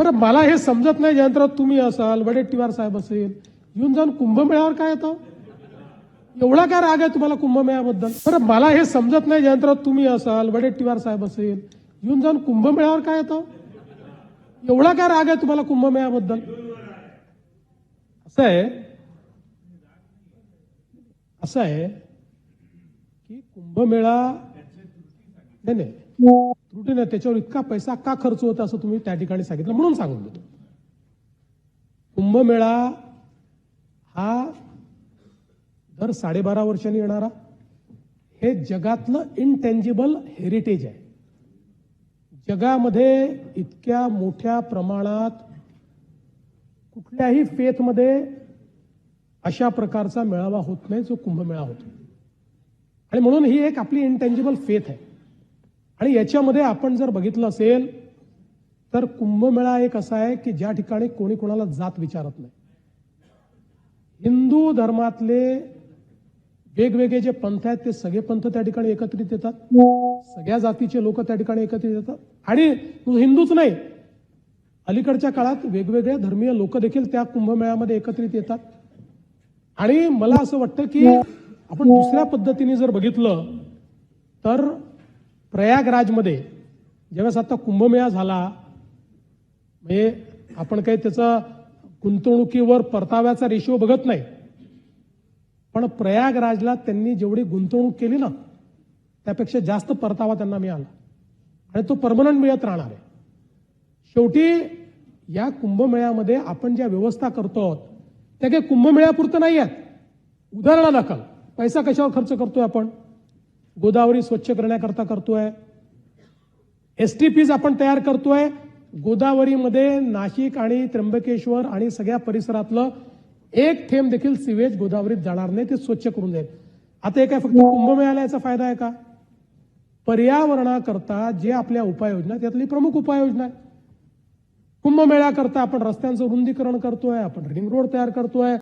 बरं मला हे समजत नाही, जयंतराव तुम्ही असाल, वडेट्टीवार साहेब असेल, येऊन जाऊन कुंभमेळ्यावर काय येतं? एवढा काय राग आहे तुम्हाला कुंभमेळ्याबद्दल? बरं मला हे समजत नाही, जयंतराव तुम्ही असाल, वडेट्टीवार साहेब असेल, येऊन जाऊन कुंभमेळ्यावर काय येतं? एवढा काय राग आहे तुम्हाला कुंभमेळ्याबद्दल? असं आहे की कुंभमेळा नाही त्रुटी नाही, त्याच्यावर इतका पैसा का खर्च होता असं तुम्ही त्या ठिकाणी सांगितलं म्हणून सांगून देतो. कुंभमेळा हा दर 12.5 वर्षांनी येणारा हे जगातलं इनटेंजिबल हेरिटेज आहे. जगामध्ये इतक्या मोठ्या प्रमाणात कुठल्याही फेथमध्ये अशा प्रकारचा मेळावा होत नाही जो कुंभमेळा होतो. आणि म्हणून ही एक आपली इनटेंजिबल फेथ आहे. आणि याच्यामध्ये आपण जर बघितलं असेल तर कुंभमेळा एक असा आहे की ज्या ठिकाणी कोणी कोणाला जात विचारत नाही. हिंदू धर्मातले वेगवेगळे जे पंथ आहेत ते सगळे पंथ त्या ठिकाणी एकत्रित येतात. सगळ्या जातीचे लोक त्या ठिकाणी एकत्रित येतात. आणि हिंदूच नाही, अलीकडच्या काळात वेगवेगळ्या धर्मीय लोक देखील त्या कुंभमेळ्यामध्ये एकत्रित येतात. आणि मला असं वाटतं की आपण दुसऱ्या पद्धतीने जर बघितलं तर प्रयागराजमध्ये ज्यावेळेस आता कुंभमेळा झाला, म्हणजे आपण काही त्याचा गुंतवणुकीवर परताव्याचा रेशिओ बघत नाही, पण प्रयागराजला त्यांनी जेवढी गुंतवणूक केली ना त्यापेक्षा जास्त परतावा त्यांना मिळाला आणि तो परमनंट मिळत राहणार आहे. शेवटी या कुंभमेळ्यामध्ये आपण ज्या व्यवस्था करतो त्या काही कुंभमेळ्यापुरतं नाही आहेत. उदाहरणादाखल पैसा कशावर खर्च करतोय आपण? गोदावरी स्वच्छ करण्याकरता करतोय. STPs आपण तयार करतोय. गोदावरीमध्ये नाशिक आणि त्र्यंबकेश्वर आणि सगळ्या परिसरातलं एक थेंब देखील सिवेज गोदावरीत जाणार नाही, ते स्वच्छ करून देत. आता हे काय फक्त कुंभमेळ्याला याचा फायदा आहे का? पर्यावरणाकरता जे आपल्या उपाययोजना त्यातली प्रमुख उपाययोजना आहे. कुंभमेळ्याकरता आपण रस्त्यांचं रुंदीकरण करतोय, आपण रिंग रोड तयार करतोय,